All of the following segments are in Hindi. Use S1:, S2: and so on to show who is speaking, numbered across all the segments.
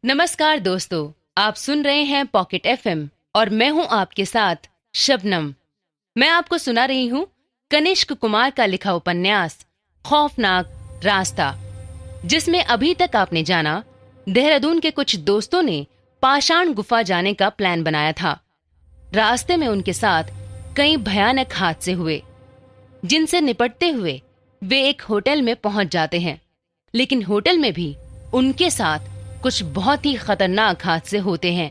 S1: नमस्कार दोस्तों, आप सुन रहे हैं पॉकेट एफएम और मैं हूं आपके साथ शबनम। मैं आपको सुना रही हूं कनिष्क कुमार का लिखा उपन्यास खौफनाक रास्ता, जिसमें अभी तक आपने जाना देहरादून के कुछ दोस्तों ने पाषाण गुफा जाने का प्लान बनाया था। रास्ते में उनके साथ कई भयानक हादसे हुए, जिनसे निपटते हुए वे एक होटल में पहुंच जाते हैं। लेकिन होटल में भी उनके साथ कुछ बहुत ही खतरनाक हादसे होते हैं,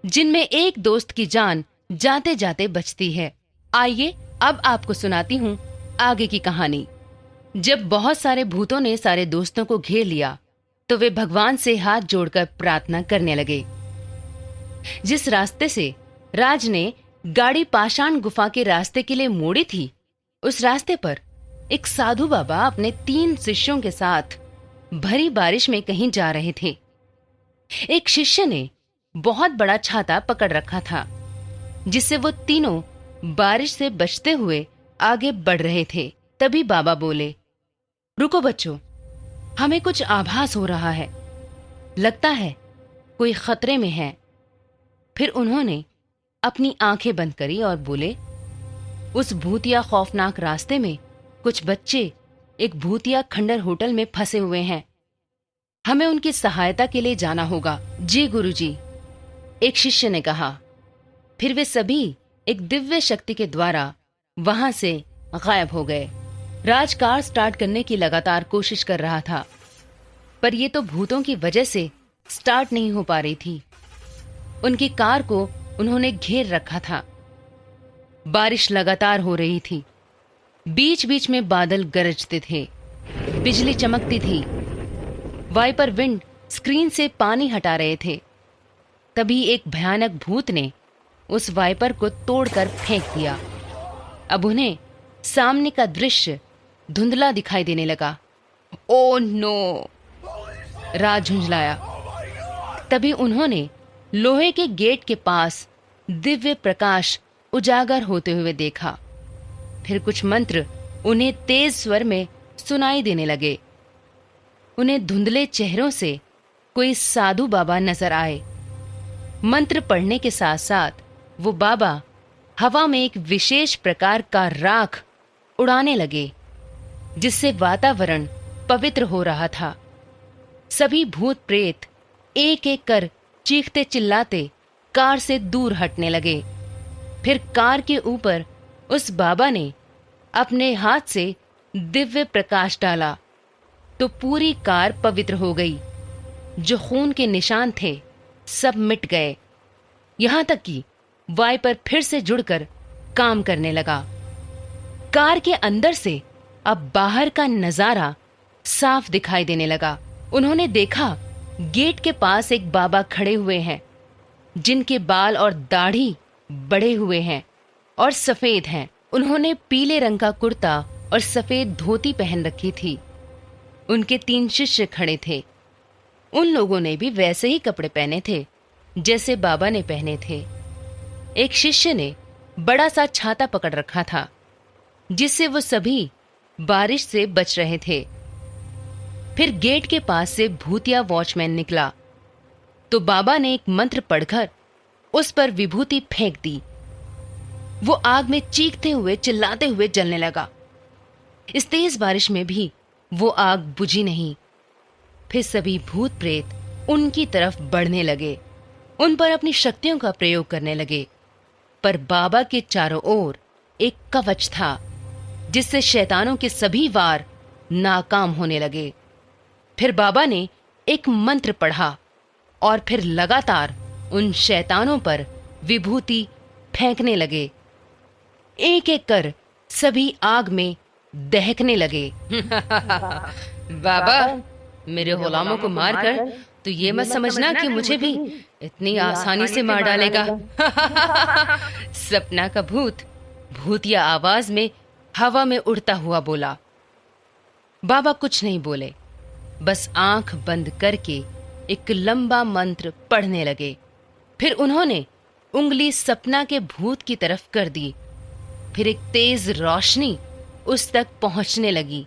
S1: जिनमें एक दोस्त की जान जाते जाते बचती है। आइए अब आपको सुनाती हूँ आगे की कहानी। जब बहुत सारे भूतों ने सारे दोस्तों को घेर लिया तो वे भगवान से हाथ जोड़कर प्रार्थना करने लगे। जिस रास्ते से राज ने गाड़ी पाषाण गुफा के रास्ते के लिए मोड़ी थी, उस रास्ते पर एक साधु बाबा अपने 3 शिष्यों के साथ भरी बारिश में कहीं जा रहे थे। एक शिष्य ने बहुत बड़ा छाता पकड़ रखा था, जिससे वो तीनों बारिश से बचते हुए आगे बढ़ रहे थे। तभी बाबा बोले, रुको बच्चों, हमें कुछ आभास हो रहा है, लगता है कोई खतरे में है। फिर उन्होंने अपनी आंखें बंद करी और बोले, उस भूतिया खौफनाक रास्ते में कुछ बच्चे एक भूतिया खंडर होटल में फंसे हुए हैं। हमें उनकी सहायता के लिए जाना होगा। जी गुरुजी, एक शिष्य ने कहा। फिर वे सभी एक दिव्य शक्ति के द्वारा वहां से गायब हो गए। राज कार स्टार्ट करने की लगातार कोशिश कर रहा था, पर ये तो भूतों की वजह से स्टार्ट नहीं हो पा रही थी। उनकी कार को उन्होंने घेर रखा था। बारिश लगातार हो रही थी, बीच बीच में बादल गरजते थे, बिजली चमकती थी, वाइपर विंड स्क्रीन से पानी हटा रहे थे। तभी एक भयानक भूत ने उस वाइपर को तोड़कर फेंक दिया। अब उन्हें सामने का दृश्य धुंधला दिखाई देने लगा। Oh no! राज झुंझलाया। तभी उन्होंने लोहे के गेट के पास दिव्य प्रकाश उजागर होते हुए देखा। फिर कुछ मंत्र उन्हें तेज स्वर में सुनाई देने लगे। उन्हें धुंधले चेहरों से कोई साधु बाबा नजर आए। मंत्र पढ़ने के साथ साथ वो बाबा हवा में एक विशेष प्रकार का राख उड़ाने लगे, जिससे वातावरण पवित्र हो रहा था। सभी भूत प्रेत एक एक कर चीखते चिल्लाते कार से दूर हटने लगे। फिर कार के ऊपर उस बाबा ने अपने हाथ से दिव्य प्रकाश डाला तो पूरी कार पवित्र हो गई। जो खून के निशान थे सब मिट गए, यहां तक कि वाइपर फिर से जुड़कर काम करने लगा। कार के अंदर से अब बाहर का नजारा साफ दिखाई देने लगा। उन्होंने देखा गेट के पास एक बाबा खड़े हुए हैं, जिनके बाल और दाढ़ी बड़े हुए हैं और सफेद हैं। उन्होंने पीले रंग का कुर्ता और सफेद धोती पहन रखी थी। उनके 3 शिष्य खड़े थे। उन लोगों ने भी वैसे ही कपड़े पहने थे जैसे बाबा ने पहने थे। एक शिष्य ने बड़ा सा छाता पकड़ रखा था, जिससे वो सभी बारिश से बच रहे थे। फिर गेट के पास से भूतिया वॉचमैन निकला तो बाबा ने एक मंत्र पढ़कर उस पर विभूति फेंक दी। वो आग में चीखते हुए चिल्लाते हुए जलने लगा। इस तेज बारिश में भी वो आग बुझी नहीं। फिर सभी भूत प्रेत उनकी तरफ बढ़ने लगे, उन पर अपनी शक्तियों का प्रयोग करने लगे। पर बाबा के चारों ओर एक कवच था, जिससे शैतानों के सभी वार नाकाम होने लगे। फिर बाबा ने एक मंत्र पढ़ा और फिर लगातार उन शैतानों पर विभूति फेंकने लगे। एक एक कर सभी आग में दहकने लगे। बाबा, मेरे गुलामों को मारकर तो ये मत समझना कि मुझे भी इतनी आसानी से मार डालेगा। सपना का भूत भूतिया आवाज में हवा में उड़ता हुआ बोला। बाबा कुछ नहीं बोले, बस आंख बंद करके एक लंबा मंत्र पढ़ने लगे। फिर उन्होंने उंगली सपना के भूत की तरफ कर दी। फिर एक तेज रोशनी उस तक पहुंचने लगी,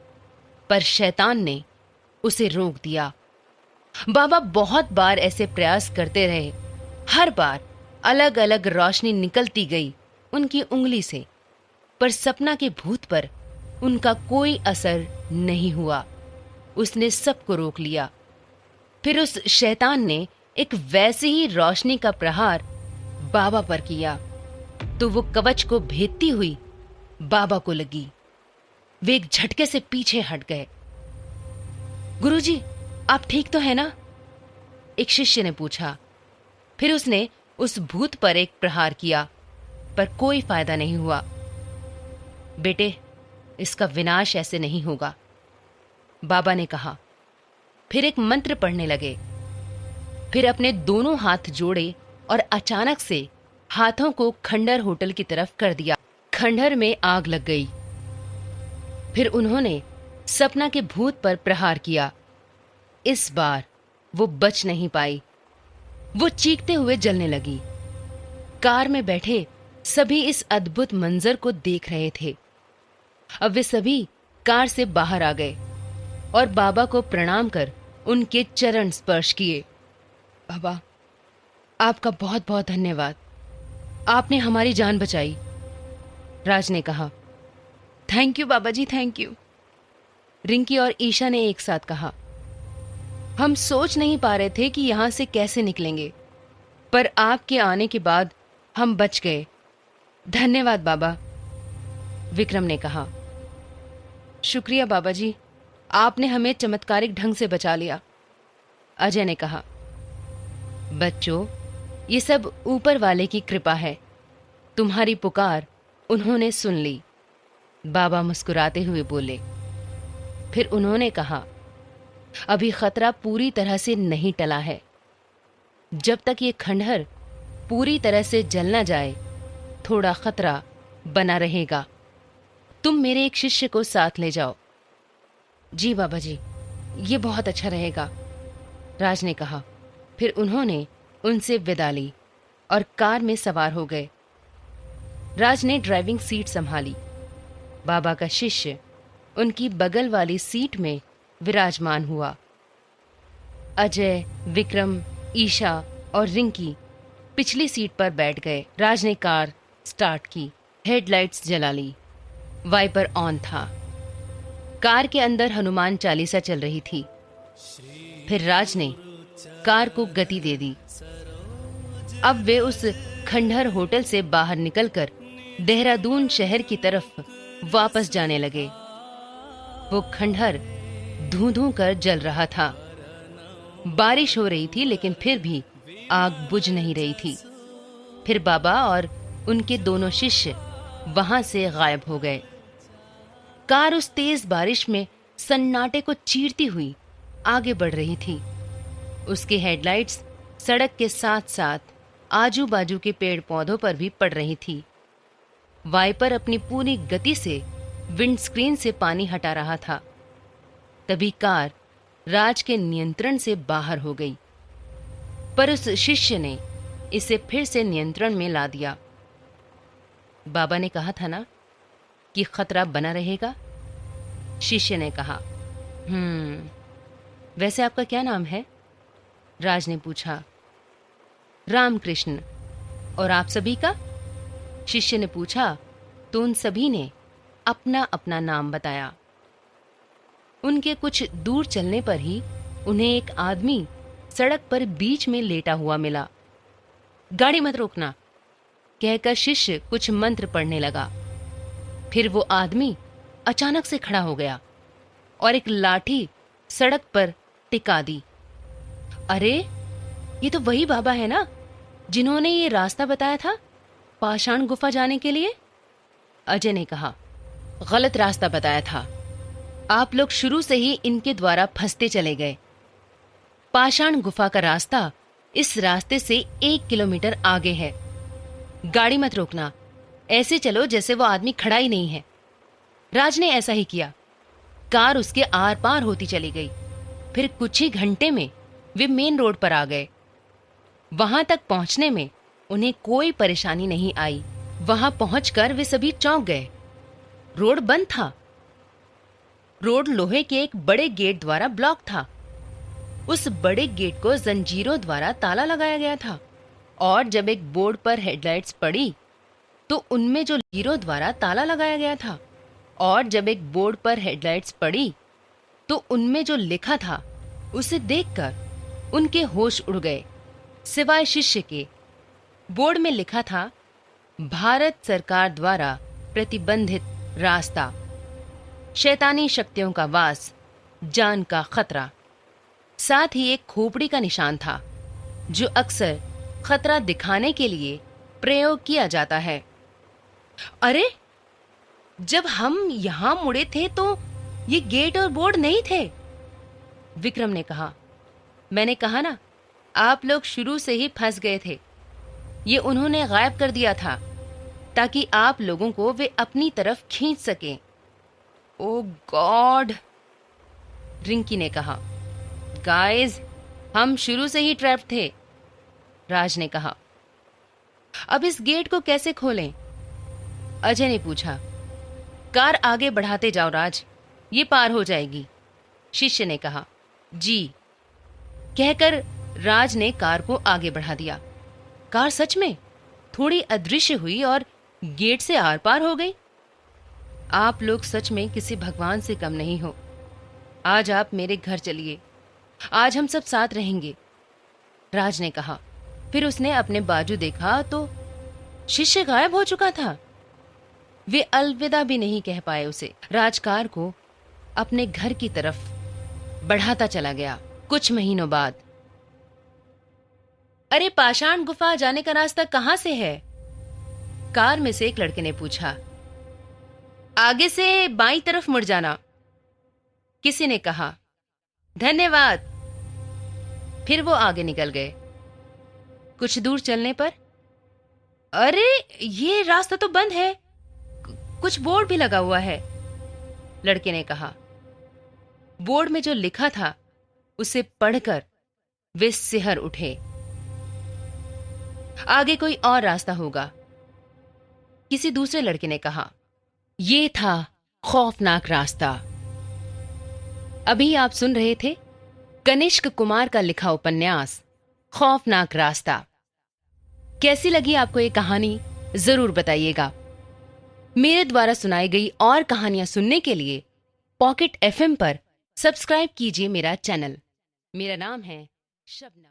S1: पर शैतान ने उसे रोक दिया। बाबा बहुत बार ऐसे प्रयास करते रहे। हर बार अलग अलग रोशनी निकलती गई उनकी उंगली से, पर सपना के भूत पर उनका कोई असर नहीं हुआ। उसने सबको रोक लिया। फिर उस शैतान ने एक वैसी ही रोशनी का प्रहार बाबा पर किया तो वो कवच को भेदती हुई बाबा को लगी। वे एक झटके से पीछे हट गए। गुरुजी, आप ठीक तो है ना? एक शिष्य ने पूछा। फिर उसने उस भूत पर एक प्रहार किया, पर कोई फायदा नहीं हुआ। बेटे, इसका विनाश ऐसे नहीं होगा, बाबा ने कहा। फिर एक मंत्र पढ़ने लगे। फिर अपने दोनों हाथ जोड़े और अचानक से हाथों को खंडहर होटल की तरफ कर दिया। खंडहर में आग लग गई। फिर उन्होंने सपना के भूत पर प्रहार किया। इस बार वो बच नहीं पाई। वो चीखते हुए जलने लगी। कार में बैठे सभी इस अद्भुत मंजर को देख रहे थे। अब वे सभी कार से बाहर आ गए और बाबा को प्रणाम कर उनके चरण स्पर्श किए। बाबा, आपका बहुत बहुत धन्यवाद, आपने हमारी जान बचाई, राज ने कहा। Thank you Baba ji, thank you, Rinki और ईशा ने एक साथ कहा। हम सोच नहीं पा रहे थे कि यहां से कैसे निकलेंगे, पर आपके आने के बाद हम बच गए। धन्यवाद बाबा, विक्रम ने कहा। शुक्रिया बाबा जी, आपने हमें चमत्कारिक ढंग से बचा लिया, अजय ने कहा। बच्चों, ये सब ऊपर वाले की कृपा है। तुम्हारी पुकार उन्होंने सुन ली, बाबा मुस्कुराते हुए बोले। फिर उन्होंने कहा, अभी खतरा पूरी तरह से नहीं टला है। जब तक ये खंडहर पूरी तरह से जल न जाए, थोड़ा खतरा बना रहेगा। तुम मेरे एक शिष्य को साथ ले जाओ। जी बाबा जी, ये बहुत अच्छा रहेगा, राज ने कहा। फिर उन्होंने उनसे विदा ली और कार में सवार हो गए। राज ने ड्राइविंग सीट संभाली। बाबा का शिष्य उनकी बगल वाली सीट में विराजमान हुआ। अजय, विक्रम, ईशा और रिंकी पिछली सीट पर बैठ गए। राज ने कार स्टार्ट की, हेडलाइट्स जला ली, वाइपर ऑन था। कार के अंदर हनुमान चालीसा चल रही थी। फिर राज ने कार को गति दे दी। अब वे उस खंडहर होटल से बाहर निकलकर देहरादून शहर की तरफ वापस जाने लगे। वो खंडहर धूं-धूं कर जल रहा था। बारिश हो रही थी, लेकिन फिर भी आग बुझ नहीं रही थी। फिर बाबा और उनके दोनों शिष्य वहां से गायब हो गए। कार उस तेज बारिश में सन्नाटे को चीरती हुई आगे बढ़ रही थी। उसके हेडलाइट्स सड़क के साथ साथ आजू बाजू के पेड़ पौधों पर भी पड़ रही थी। वाइपर अपनी पूरी गति से विंडस्क्रीन से पानी हटा रहा था। तभी कार राज के नियंत्रण से बाहर हो गई, पर उस शिष्य ने इसे फिर से नियंत्रण में ला दिया। बाबा ने कहा था ना कि खतरा बना रहेगा, शिष्य ने कहा। वैसे आपका क्या नाम है? राज ने पूछा। रामकृष्ण। और आप सभी का? शिष्य ने पूछा तो उन सभी ने अपना अपना नाम बताया। उनके कुछ दूर चलने पर ही उन्हें एक आदमी सड़क पर बीच में लेटा हुआ मिला। गाड़ी मत रोकना, कहकर शिष्य कुछ मंत्र पढ़ने लगा। फिर वो आदमी अचानक से खड़ा हो गया और एक लाठी सड़क पर टिका दी। अरे, ये तो वही बाबा है ना जिन्होंने ये रास्ता बताया था पाषाण गुफा जाने के लिए, अजय ने कहा। गलत रास्ता बताया था। आप लोग शुरू से ही इनके द्वारा फंसते चले गए। पाषाण गुफा का रास्ता इस रास्ते से 1 किलोमीटर आगे है। गाड़ी मत रोकना, ऐसे चलो जैसे वो आदमी खड़ा ही नहीं है। राज ने ऐसा ही किया। कार उसके आर पार होती चली गई। फिर कुछ ही घंटे में वे मेन रोड पर आ गए। वहां तक पहुंचने में उन्हें कोई परेशानी नहीं आई। वहां पहुंचकर वे सभी चौंक गए। रोड बंद था। रोड लोहे के एक बड़े गेट द्वारा ब्लॉक था। उस बड़े गेट को जंजीरों द्वारा ताला लगाया गया था और जब एक बोर्ड पर हेडलाइट्स पड़ी तो उनमें जो हीरो द्वारा ताला लगाया गया था और जब एक बोर्ड पर हेडलाइट्स पड़ी तो उनमें जो लिखा था उसे देखकर उनके होश उड़ गए, सिवाय शिष्य के। बोर्ड में लिखा था, भारत सरकार द्वारा प्रतिबंधित रास्ता, शैतानी शक्तियों का वास, जान का खतरा। साथ ही एक खोपड़ी का निशान था जो अक्सर खतरा दिखाने के लिए प्रयोग किया जाता है। अरे, जब हम यहां मुड़े थे तो ये गेट और बोर्ड नहीं थे, विक्रम ने कहा। मैंने कहा ना, आप लोग शुरू से ही फंस गए थे। ये उन्होंने गायब कर दिया था ताकि आप लोगों को वे अपनी तरफ खींच सकें। ओ गॉड, रिंकी ने कहा। गाइस, हम शुरू से ही ट्रैप थे, राज ने कहा। अब इस गेट को कैसे खोलें? अजय ने पूछा। कार आगे बढ़ाते जाओ राज, ये पार हो जाएगी, शिष्य ने कहा। जी, कहकर राज ने कार को आगे बढ़ा दिया। कार सच में थोड़ी अदृश्य हुई और गेट से आर पार हो गई। आप लोग सच में किसी भगवान से कम नहीं हो। आज आप मेरे घर चलिए, आज हम सब साथ रहेंगे, राज ने कहा। फिर उसने अपने बाजू देखा तो शिष्य गायब हो चुका था। वे अलविदा भी नहीं कह पाए उसे। राजकार को अपने घर की तरफ बढ़ाता चला गया। कुछ महीनों बाद, अरे, पाषाण गुफा जाने का रास्ता कहां से है? कार में से एक लड़के ने पूछा। आगे से बाईं तरफ मुड़ जाना, किसी ने कहा। धन्यवाद। फिर वो आगे निकल गए। कुछ दूर चलने पर, अरे, ये रास्ता तो बंद है, कुछ बोर्ड भी लगा हुआ है, लड़के ने कहा। बोर्ड में जो लिखा था उसे पढ़कर वे सिहर उठे। आगे कोई और रास्ता होगा, किसी दूसरे लड़के ने कहा। ये था खौफनाक रास्ता। अभी आप सुन रहे थे कनिष्क कुमार का लिखा उपन्यास खौफनाक रास्ता। कैसी लगी आपको ये कहानी, जरूर बताइएगा। मेरे द्वारा सुनाई गई और कहानियां सुनने के लिए पॉकेट एफएम पर सब्सक्राइब कीजिए मेरा चैनल। मेरा नाम है शबनम।